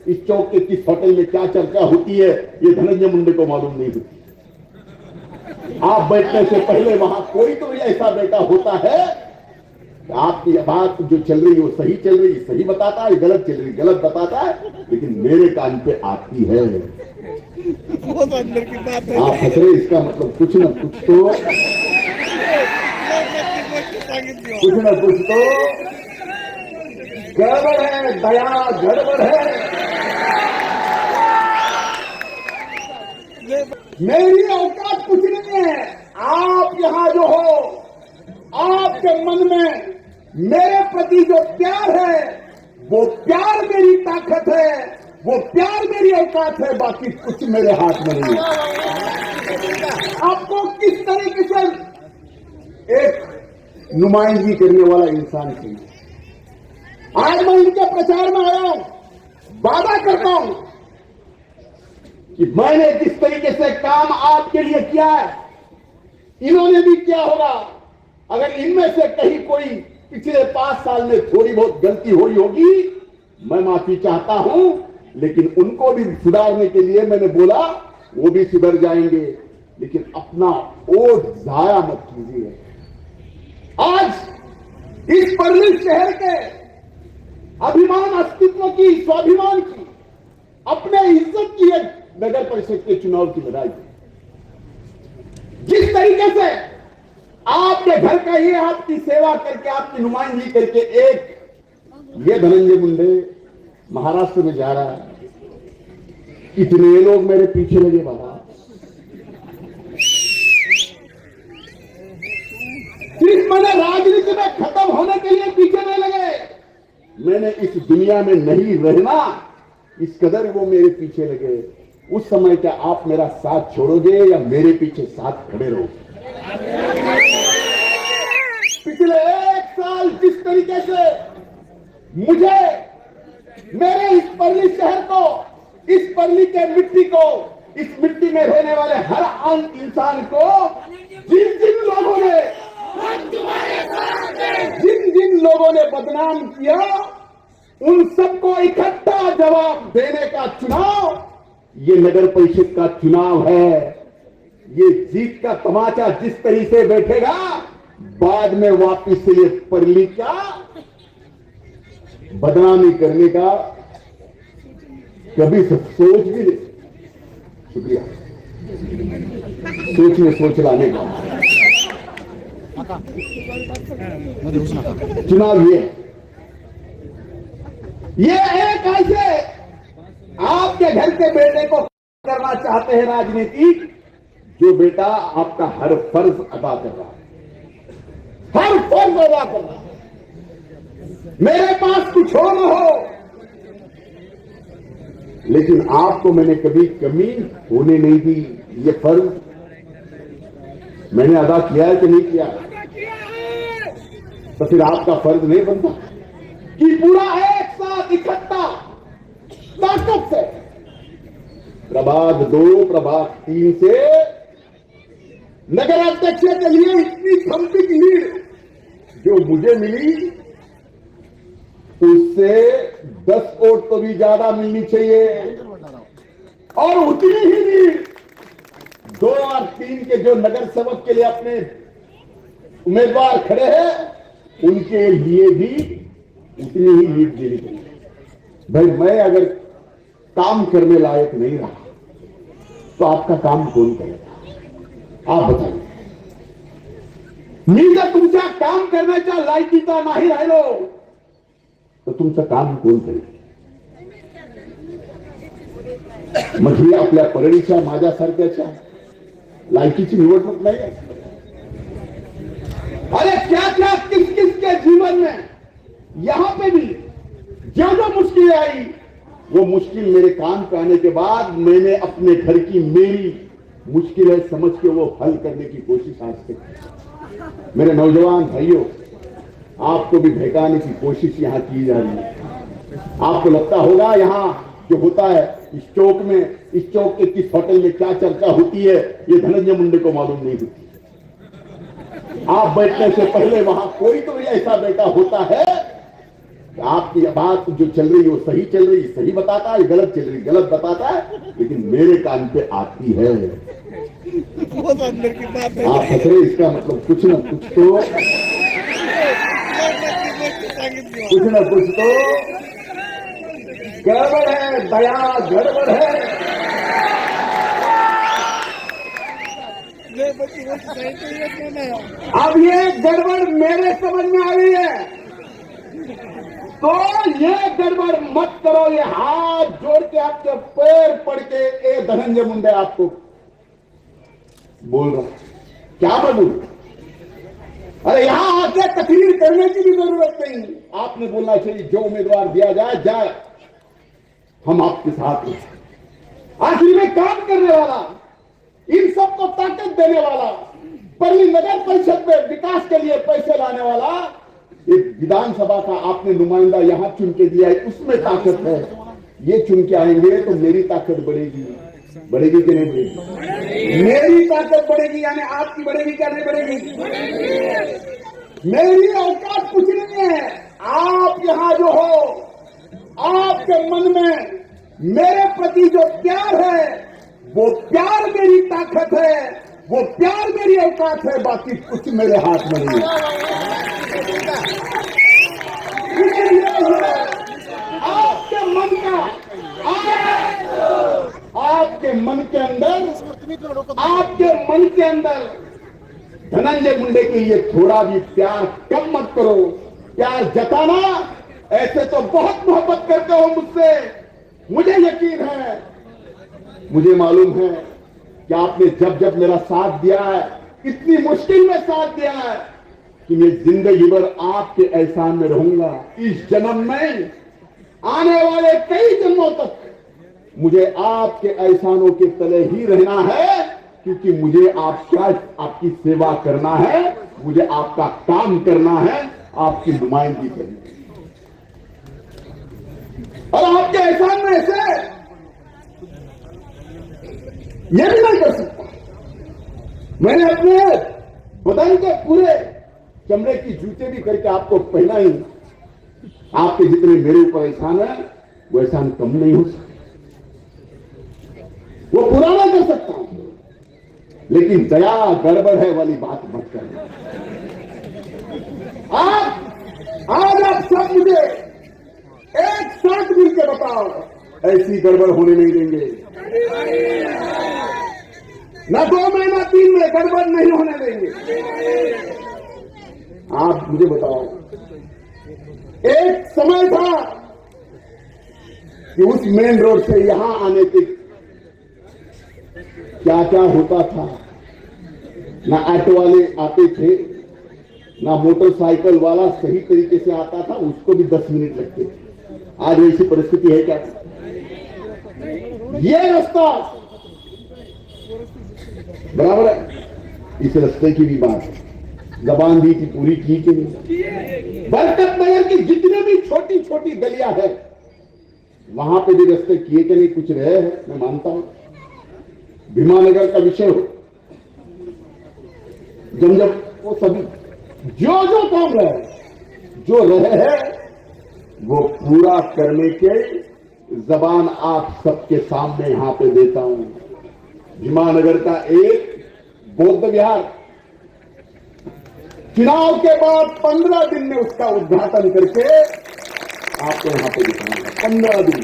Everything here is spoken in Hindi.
इस चौक के किस होटल में क्या चर्चा होती है ये धनंजय मुंडे को मालूम नहीं होती। आप बैठने से पहले वहां कोई तो ऐसा बेटा होता है, आपकी बात जो चल रही है वो सही चल रही है, सही बताता है, गलत चल रही गलत बताता है, लेकिन मेरे कान पे आती है। आप हंस रहे, इसका मतलब कुछ ना कुछ तो गड़बड़ है, दया गड़बड़ है। मेरी औकात कुछ नहीं है। आप यहां जो हो, आपके मन में मेरे प्रति जो प्यार है वो प्यार मेरी ताकत है, वो प्यार मेरी औकात है, बाकी कुछ मेरे हाथ में नहीं है। आपको किस तरीके से एक नुमाइंदगी करने वाला इंसान चाहिए। आज मैं इनके प्रचार में आया हूं, वादा करता हूं कि मैंने जिस तरीके से काम आपके लिए किया है इन्होंने भी किया होगा। अगर इनमें से कहीं कोई पिछले 5 साल में थोड़ी बहुत गलती हुई होगी, मैं माफी चाहता हूं, लेकिन उनको भी सुधारने के लिए मैंने बोला वो भी सुधर जाएंगे, लेकिन अपना वोट जाया मत कीजिए। आज इस परली शहर के अभिमान, अस्तित्व की, स्वाभिमान की, अपने इज्जत की एक नगर परिषद के चुनाव की लड़ाई, जिस तरीके से आपके घर का ये आपकी सेवा करके, आपकी नुमाइंदगी करके एक ये धनंजय मुंडे महाराष्ट्र में जा रहा है, इतने लोग मेरे पीछे लगे बाबा। सिर्फ मैंने राजनीति में खत्म होने के लिए पीछे नहीं लगे, मैंने इस दुनिया में नहीं रहना इस कदर वो मेरे पीछे लगे। उस समय क्या आप मेरा साथ छोड़ोगे या मेरे पीछे साथ खड़े रहोगे? पिछले 1 साल जिस तरीके से मुझे, मेरे इस परली शहर को, इस परली के मिट्टी को, इस मिट्टी में रहने वाले हर आम इंसान को जिन जिन लोगों ने बदनाम किया, उन सबको इकट्ठा जवाब देने का चुनाव ये नगर परिषद का चुनाव है। ये जीत का तमाचा जिस तरीके से बैठेगा, बाद में वापिस से ये परली क्या बदनामी करने का कभी सोच भी नहीं। शुक्रिया, सोच में सोच लाने का चुनाव ये एक ऐसे आपके घर के बेटे को करना चाहते हैं राजनीति, जो बेटा आपका हर फर्ज अदा कर रहा है, हर फर्ज अदा कर रहा है। मेरे पास कुछ हो न हो, लेकिन आपको मैंने कभी कमी होने नहीं दी। ये फर्ज मैंने अदा किया है कि नहीं किया? तो फिर आपका फर्ज नहीं बनता कि पूरा एक साथ इकट्ठा ताकत से प्रभाग 2, प्रभाग 3 से नगर अध्यक्ष के लिए इतनी संपित लीड जो मुझे मिली, उससे 10 वोट तो भी ज्यादा मिलनी चाहिए। और उतनी ही लीड 2 और 3 के जो नगर सेवक के लिए अपने उम्मीदवार खड़े हैं, उनके लिए भी उतनी ही लीड देनी चाहिए। भाई मैं अगर काम करने लायक नहीं रहा तो आपका काम कौन करेगा? आप बताइए। मी जर तुमच्या काम करण्याच्या लायकीचा नाही राहिलो तर तुमचं काम कोण करेल? मग ही आपल्या परळीच्या माझ्यासारख्याच्या लायकीची निवडणूक नाही आहे। अरे क्या क्या किस किस के जीवन में यहां पे भी जो जो मुश्किलें आई, वो मुश्किल मेरे काम पे आने के बाद मैंने अपने घर की मेरी मुश्किलें समझ के वो हल करने की कोशिश आज तक की। मेरे नौजवान भाइयों, आपको भी भड़काने की कोशिश यहां की जा रही है। आपको लगता होगा यहां जो होता है इस चौक में, इस चौक के किस होटल में क्या चर्चा होती है ये धनंजय मुंडे को मालूम नहीं होती। आप बैठने से पहले वहां कोई तो ऐसा बेटा होता है, आपकी बात जो चल रही है वो सही चल रही, सही बताता है, गलत चल रही गलत बताता है, लेकिन मेरे कान पे आती है। बहुत अंदर की बात है। आप हंस रहे, इसका मतलब कुछ ना कुछ तो गड़बड़ है, दया गड़बड़ है। अब ये गड़बड़ मेरे समझ में आ रही है, तो ये गड़बड़ मत करो। ये हाथ जोड़ के आपके पैर पड़ के ए धनंजय मुंडे आपको बोल रहा, क्या बोलूं? अरे यहां आके तकरीर करने की भी जरूरत नहीं, आपने बोलना चाहिए जो उम्मीदवार दिया जाए जाए, हम आपके साथ हैं। आखिर में काम करने वाला, इन सबको ताकत देने वाला, पहली नगर परिषद में विकास के लिए पैसे लाने वाला, एक विधानसभा का आपने नुमाइंदा यहां चुन के दिया है, उसमें ताकत है। ये चुन के आएंगे तो मेरी ताकत बढ़ेगी, बढ़ेगी कि नहीं बढ़ेगी? मेरी ताकत बढ़ेगी, यानी आपकी बढ़ेगी क्या नहीं बढ़ेगी? मेरी औकात कुछ नहीं है। आप यहां जो हो, आपके मन में मेरे प्रति जो प्यार है, वो प्यार मेरी ताकत है, वो प्यार मेरी औकात है, बाकी कुछ मेरे हाथ में नहीं है। आपके मन का, आपके मन के अंदर, आपके मन के अंदर धनंजय मुंडे के लिए थोड़ा भी प्यार कम मत करो। प्यार जताना, ऐसे तो बहुत मोहब्बत करते हो मुझसे, मुझे यकीन है, मुझे मालूम है कि आपने जब जब मेरा साथ दिया है, इतनी मुश्किल में साथ दिया है, कि मैं जिंदगी भर आपके एहसान में रहूंगा। इस जन्म में, आने वाले कई जन्मों तक मुझे आपके एहसानों के तले ही रहना है, क्योंकि मुझे आपकी सेवा करना है, मुझे आपका काम करना है, आपकी नुमाइंदगी करनी है। और आपके एहसान में ऐसे ये भी नहीं कर सकता। मैंने अपने बदन के पूरे चमड़े की जूते भी करके आपको पहना ही, आपके जितने मेरे ऊपर एहसान है, वो एहसान कम नहीं हो सकता, वो पूरा नहीं कर सकता हूं, लेकिन दया गड़बड़ है वाली बात मत करना। आज आप सब मुझे एक साथ मिलकर बताओ, ऐसी गड़बड़ होने नहीं देंगे। न 2 महीना 3 में गड़बड़ नहीं होने देंगे। आप मुझे बताओ, एक समय था कि उस मेन रोड से यहां आने तक क्या क्या होता था। ना ऑटो वाले आते थे, ना मोटरसाइकिल वाला सही तरीके से आता था, उसको भी 10 मिनट लगते थे। आज ऐसी परिस्थिति है क्या? ये रास्ता बराबर है, इस रास्ते की भी बात है, जबान दी थी पूरी की कि नहीं? बरकत नगर की जितने भी छोटी छोटी गलियां है, वहां पे भी रास्ते किए कि नहीं, कुछ रहे हैं, मैं मानता हूं। भीमानगर का विषय हो, जब वो सभी जो जो काम रहे, जो रहे हैं, वो पूरा करने के जबान आप सबके सामने यहां पे देता हूं। भीमानगर का एक बौद्ध विहार चुनाव के बाद 15 दिन में उसका उद्घाटन करके आपको यहां पे दिखाऊंगा। 15 दिन